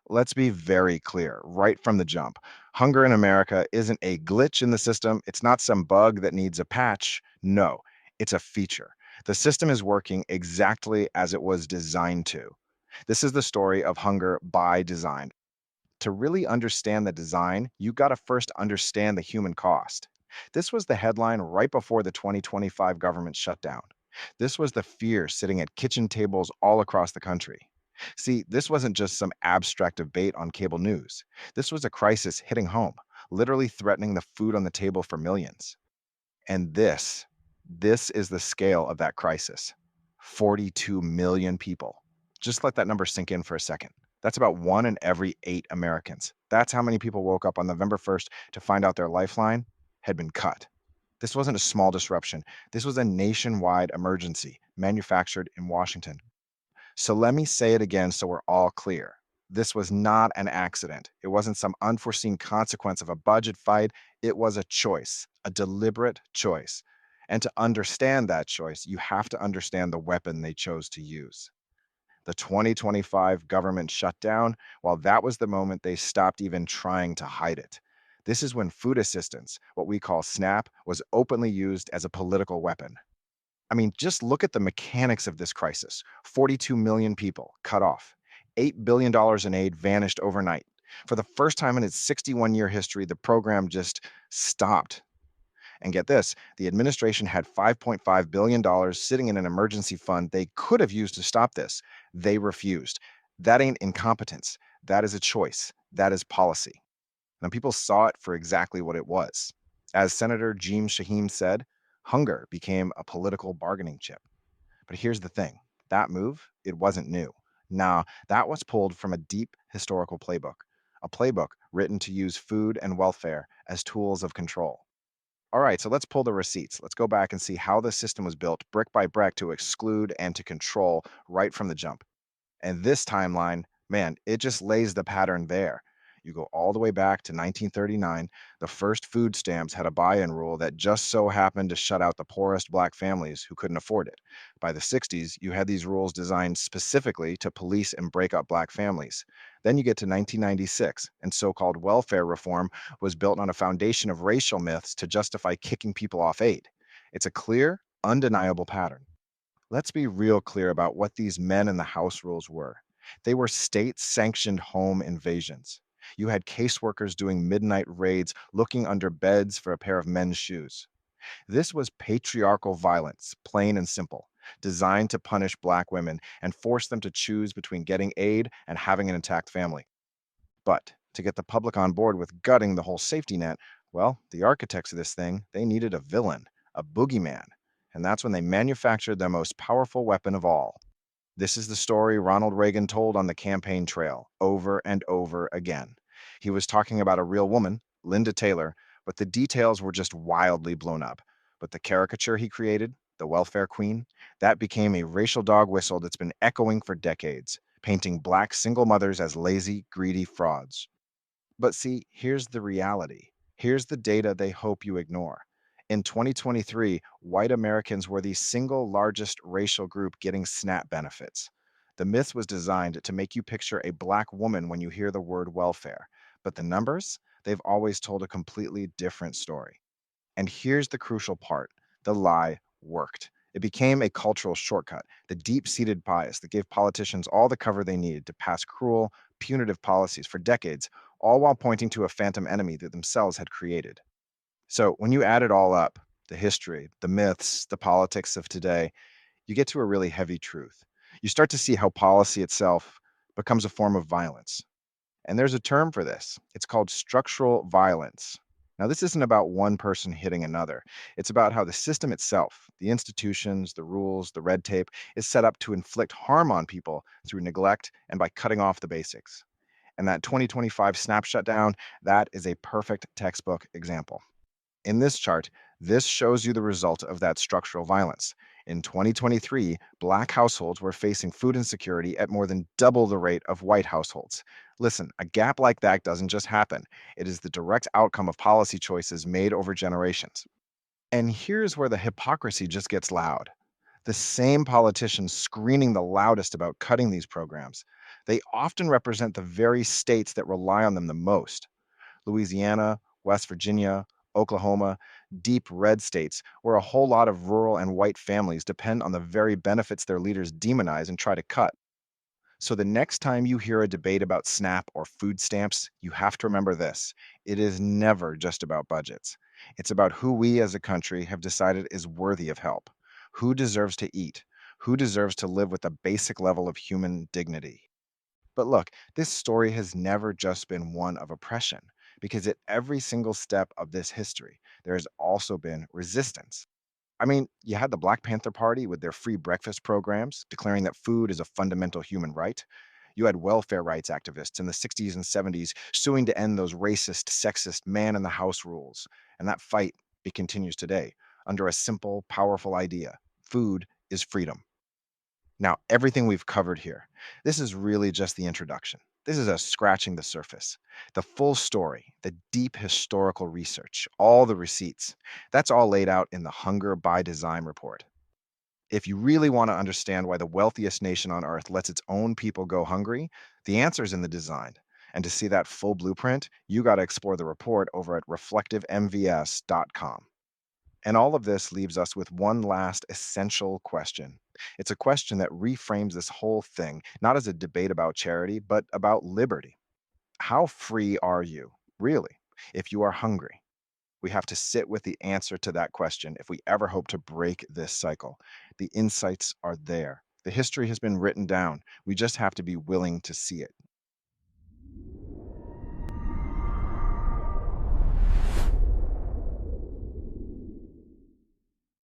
Let's be very clear right from the jump. Hunger in America isn't a glitch in the system. It's not some bug that needs a patch. No, it's a feature. The system is working exactly as it was designed to. This is the story of hunger by design. To really understand the design, you got to first understand the human cost. This was the headline right before the 2025 government shutdown. This was the fear sitting at kitchen tables all across the country. See, this wasn't just some abstract debate on cable news. This was a crisis hitting home, literally threatening the food on the table for millions. And this is the scale of that crisis. 42 million people. Just let that number sink in for a second. That's about one in every eight Americans. That's how many people woke up on November 1st to find out their lifeline had been cut. This wasn't a small disruption. This was a nationwide emergency manufactured in Washington. So let me say it again so we're all clear. This was not an accident. It wasn't some unforeseen consequence of a budget fight. It was a choice, a deliberate choice. And to understand that choice, you have to understand the weapon they chose to use. The 2025 government shutdown, well, that was the moment they stopped even trying to hide it. This is when food assistance, what we call SNAP, was openly used as a political weapon. I mean, just look at the mechanics of this crisis. 42 million people cut off. $8 billion in aid vanished overnight. For the first time in its 61-year history, the program just stopped. And get this, the administration had $5.5 billion sitting in an emergency fund they could have used to stop this. They refused. That ain't incompetence. That is a choice. That is policy. And people saw it for exactly what it was. As Senator Jeem Shaheen said, hunger became a political bargaining chip. But here's the thing, that move, it wasn't new. Nah, that was pulled from a deep historical playbook, a playbook written to use food and welfare as tools of control. All right, so let's pull the receipts. Let's go back and see how the system was built brick by brick to exclude and to control right from the jump. And this timeline, man, it just lays the pattern there. You go all the way back to 1939. The first food stamps had a buy in rule that just so happened to shut out the poorest black families who couldn't afford it. By the 60s, you had these rules designed specifically to police and break up black families. Then you get to 1996, and so called welfare reform was built on a foundation of racial myths to justify kicking people off aid. It's a clear, undeniable pattern. Let's be real clear about what these men in the house rules were. They were state sanctioned home invasions. You had caseworkers doing midnight raids looking under beds for a pair of men's shoes. This was patriarchal violence, plain and simple, designed to punish black women and force them to choose between getting aid and having an intact family. But to get the public on board with gutting the whole safety net, well, the architects of this thing, they needed a villain, a boogeyman. And that's when they manufactured their most powerful weapon of all. This is the story Ronald Reagan told on the campaign trail over and over again. He was talking about a real woman, Linda Taylor, but the details were just wildly blown up. But the caricature he created, the welfare queen, that became a racial dog whistle that's been echoing for decades, painting black single mothers as lazy, greedy frauds. But see, here's the reality. Here's the data they hope you ignore. In 2023, white Americans were the single largest racial group getting SNAP benefits. The myth was designed to make you picture a black woman when you hear the word welfare. But the numbers, they've always told a completely different story. And here's the crucial part, the lie worked. It became a cultural shortcut, the deep seated bias that gave politicians all the cover they needed to pass cruel, punitive policies for decades, all while pointing to a phantom enemy that themselves had created. So when you add it all up, the history, the myths, the politics of today, you get to a really heavy truth. You start to see how policy itself becomes a form of violence. And there's a term for this. It's called structural violence. Now, this isn't about one person hitting another. It's about how the system itself, the institutions, the rules, the red tape, is set up to inflict harm on people through neglect and by cutting off the basics. And that 2025 snap shutdown, that is a perfect textbook example. In this chart, this shows you the result of that structural violence. In 2023, black households were facing food insecurity at more than double the rate of white households. Listen, a gap like that doesn't just happen. It is the direct outcome of policy choices made over generations. And here's where the hypocrisy just gets loud. The same politicians screaming the loudest about cutting these programs, They often represent the very states that rely on them the most. Louisiana, West Virginia, Oklahoma, deep red states, where a whole lot of rural and white families depend on the very benefits their leaders demonize and try to cut. So the next time you hear a debate about SNAP or food stamps, you have to remember this. It is never just about budgets. It's about who we as a country have decided is worthy of help, who deserves to eat, who deserves to live with a basic level of human dignity. But look, this story has never just been one of oppression, because at every single step of this history, there has also been resistance. I mean, you had the Black Panther Party with their free breakfast programs, declaring that food is a fundamental human right. You had welfare rights activists in the 60s and 70s suing to end those racist, sexist man in the house rules. And that fight, it continues today under a simple, powerful idea: food is freedom. Now, everything we've covered here, this is really just the introduction. This is a scratching the surface. The full story, the deep historical research, all the receipts, that's all laid out in the Hunger by Design report. If you really want to understand why the wealthiest nation on earth lets its own people go hungry, the answer is in the design. And to see that full blueprint, you got to explore the report over at reflectivemvs.com. And all of this leaves us with one last essential question. It's a question that reframes this whole thing, not as a debate about charity, but about liberty. How free are you, really, if you are hungry? We have to sit with the answer to that question if we ever hope to break this cycle. The insights are there. The history has been written down. We just have to be willing to see it.